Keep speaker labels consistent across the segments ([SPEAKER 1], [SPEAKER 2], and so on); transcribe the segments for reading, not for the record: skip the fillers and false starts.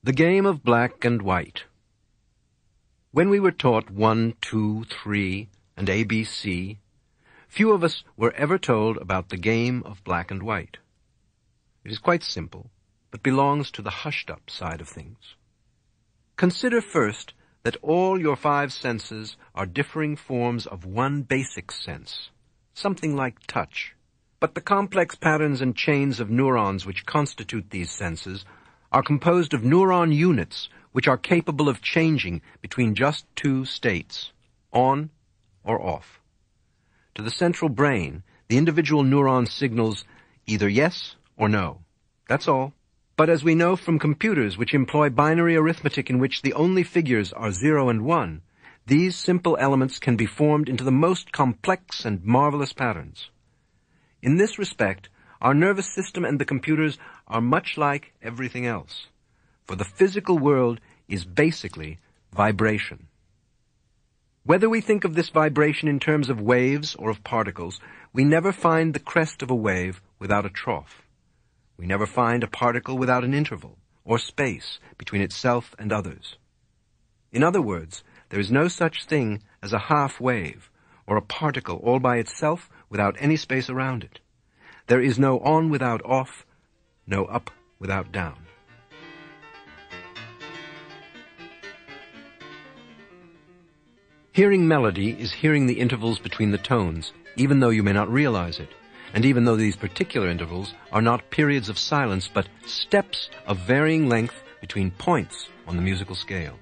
[SPEAKER 1] The game of black and white. When we were taught 1, 2, 3, and ABC, few of us were ever told about the game of black and white. It is quite simple, but belongs to the hushed-up side of things. Consider first that all your 5 senses are differing forms of one basic sense, something like touch. But the complex patterns and chains of neurons which constitute these senses are composed of neuron units which are capable of changing between just 2 states, on or off. To the central brain, the individual neuron signals either yes or no. That's all. But as we know from computers which employ binary arithmetic in which the only figures are 0 and 1, these simple elements can be formed into the most complex and marvelous patterns. In this respect, our nervous system and the computers are much like everything else, for the physical world is basically vibration. Whether we think of this vibration in terms of waves or of particles, we never find the crest of a wave without a trough. We never find a particle without an interval, or space, between itself and others. In other words, there is no such thing as a half wave, or a particle all by itself without any space around it. There is no on without off, no up without down. Hearing melody is hearing the intervals between the tones, even though you may not realize it, and even though these particular intervals are not periods of silence, but steps of varying length between points on the musical scale.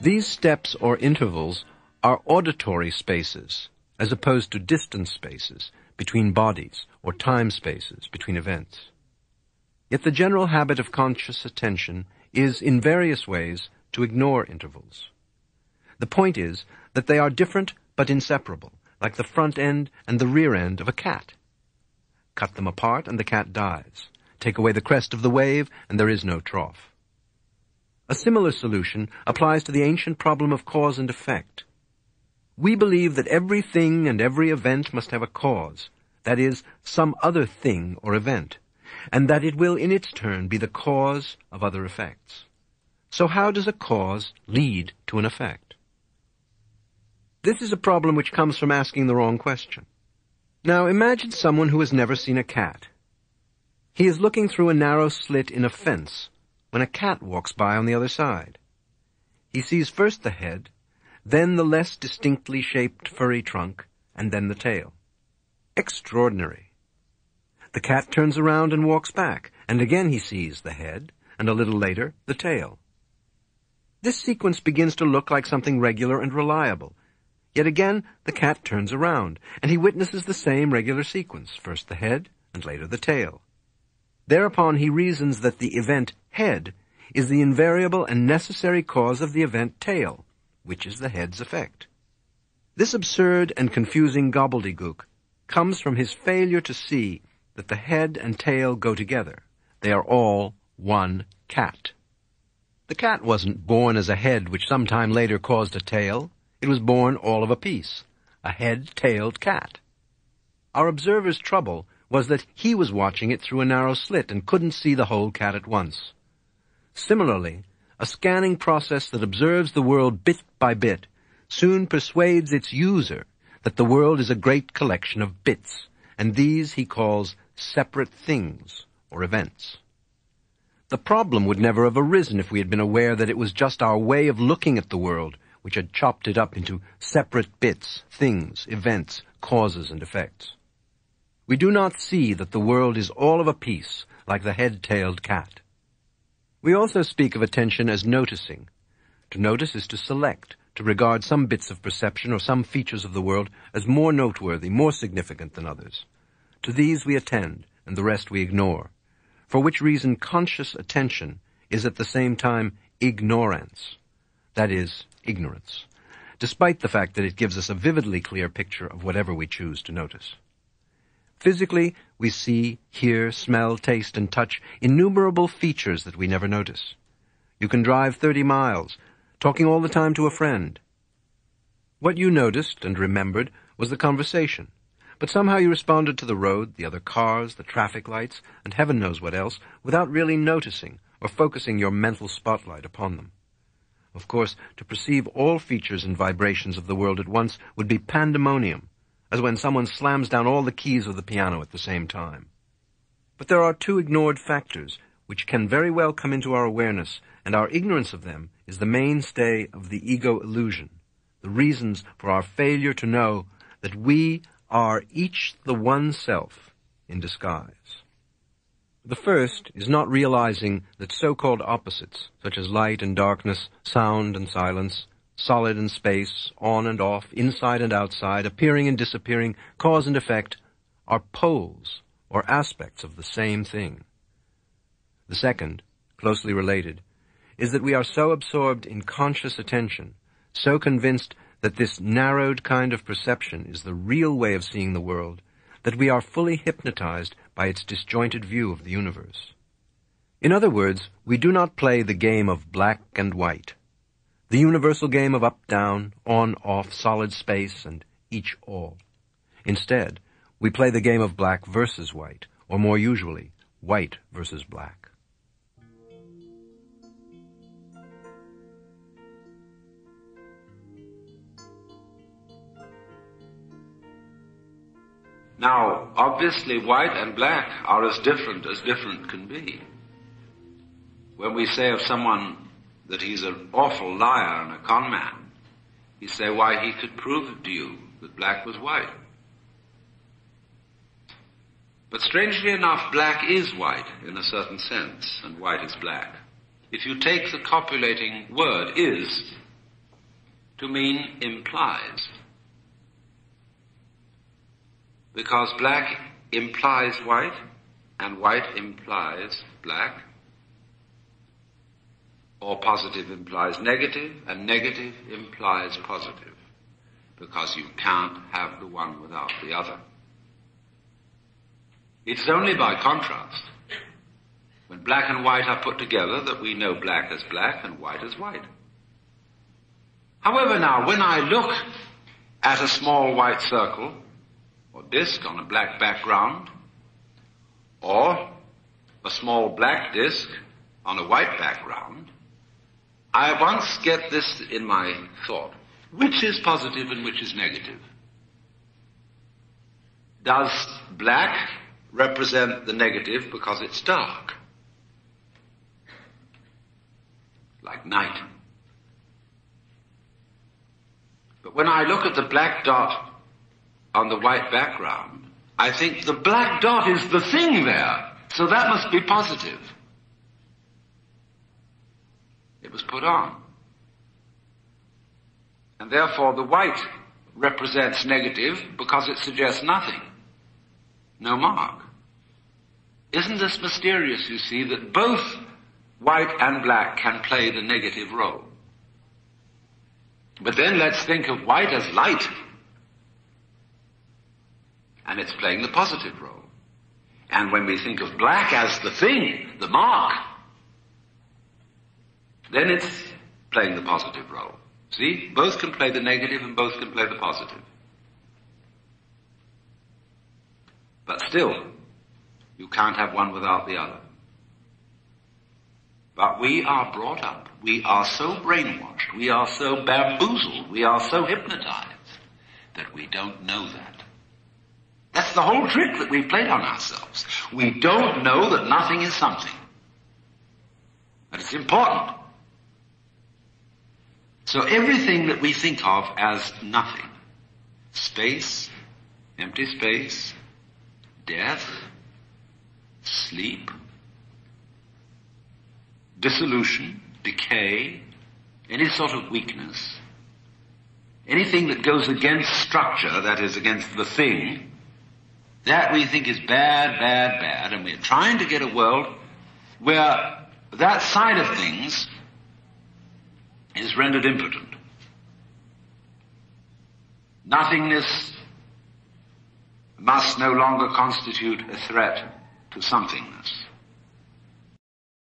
[SPEAKER 1] These steps or intervals are auditory spaces, as opposed to distance spaces between bodies or time spaces between events. Yet the general habit of conscious attention is, in various ways, to ignore intervals. The point is that they are different but inseparable, like the front end and the rear end of a cat. Cut them apart and the cat dies. Take away the crest of the wave and there is no trough. A similar solution applies to the ancient problem of cause and effect. We believe that every thing and every event must have a cause, that is, some other thing or event, and that it will in its turn be the cause of other effects. So how does a cause lead to an effect? This is a problem which comes from asking the wrong question. Now imagine someone who has never seen a cat. He is looking through a narrow slit in a fence when a cat walks by on the other side. He sees first the head, then the less distinctly shaped furry trunk, and then the tail. Extraordinary. The cat turns around and walks back, and again he sees the head, and a little later the tail. This sequence begins to look like something regular and reliable. Yet again the cat turns around, and he witnesses the same regular sequence, first the head and later the tail. Thereupon he reasons that the event head is the invariable and necessary cause of the event tail, which is the head's effect. This absurd and confusing gobbledygook comes from his failure to see that the head and tail go together. They are all one cat. The cat wasn't born as a head which sometime later caused a tail. It was born all of a piece, a head-tailed cat. Our observer's trouble was that he was watching it through a narrow slit and couldn't see the whole cat at once. Similarly, a scanning process that observes the world bit by bit soon persuades its user that the world is a great collection of bits, and these he calls separate things or events. The problem would never have arisen if we had been aware that it was just our way of looking at the world which had chopped it up into separate bits, things, events, causes, and effects. We do not see that the world is all of a piece, like the head-tailed cat. We also speak of attention as noticing. To notice is to select, to regard some bits of perception or some features of the world as more noteworthy, more significant than others. To these we attend, and the rest we ignore, for which reason conscious attention is at the same time ignorance, that is, ignorance, despite the fact that it gives us a vividly clear picture of whatever we choose to notice. Physically, we see, hear, smell, taste, and touch innumerable features that we never notice. You can drive 30 miles, talking all the time to a friend. What you noticed and remembered was the conversation, but somehow you responded to the road, the other cars, the traffic lights, and heaven knows what else, without really noticing, or focusing your mental spotlight upon them. Of course, to perceive all features and vibrations of the world at once would be pandemonium, as when someone slams down all the keys of the piano at the same time. But there are two ignored factors which can very well come into our awareness, and our ignorance of them is the mainstay of the ego illusion, the reasons for our failure to know that we are each the one self in disguise. The first is not realizing that so-called opposites, such as light and darkness, sound and silence, solid and space, on and off, inside and outside, appearing and disappearing, cause and effect, are poles or aspects of the same thing. The second, closely related, is that we are so absorbed in conscious attention, so convinced that this narrowed kind of perception is the real way of seeing the world, that we are fully hypnotized by its disjointed view of the universe. In other words, we do not play the game of black and white, the universal game of up-down, on-off, solid space, and each-all. Instead, we play the game of black versus white, or more usually, white versus black.
[SPEAKER 2] Now, obviously, white and black are as different can be. When we say of someone that he's an awful liar and a con man, you say, why, he could prove to you that black was white. But strangely enough, black is white in a certain sense, and white is black. If you take the copulating word is to mean implies, because black implies white, and white implies black, or positive implies negative, and negative implies positive, because you can't have the one without the other. It's only by contrast, when black and white are put together, that we know black as black and white as white. However, now, when I look at a small white circle, or disk on a black background, or a small black disk on a white background, I once get this in my thought. Which is positive and which is negative? Does black represent the negative because it's dark? Like night. But when I look at the black dot on the white background, I think the black dot is the thing there, so that must be positive. It was put on. And therefore the white represents negative because it suggests nothing. No mark. Isn't this mysterious, you see, that both white and black can play the negative role? But then let's think of white as light, and it's playing the positive role. And when we think of black as the thing, the mark, then it's playing the positive role. See? Both can play the negative and both can play the positive. But still, you can't have one without the other. But we are brought up, we are so brainwashed, we are so bamboozled, we are so hypnotized that we don't know that. That's the whole trick that we played on ourselves. We don't know that nothing is something. But it's important. So everything that we think of as nothing, space, empty space, death, sleep, dissolution, decay, any sort of weakness, anything that goes against structure, that is against the thing, that we think is bad, bad, bad, and we're trying to get a world where that side of things is rendered impotent. Nothingness must no longer constitute a threat to somethingness.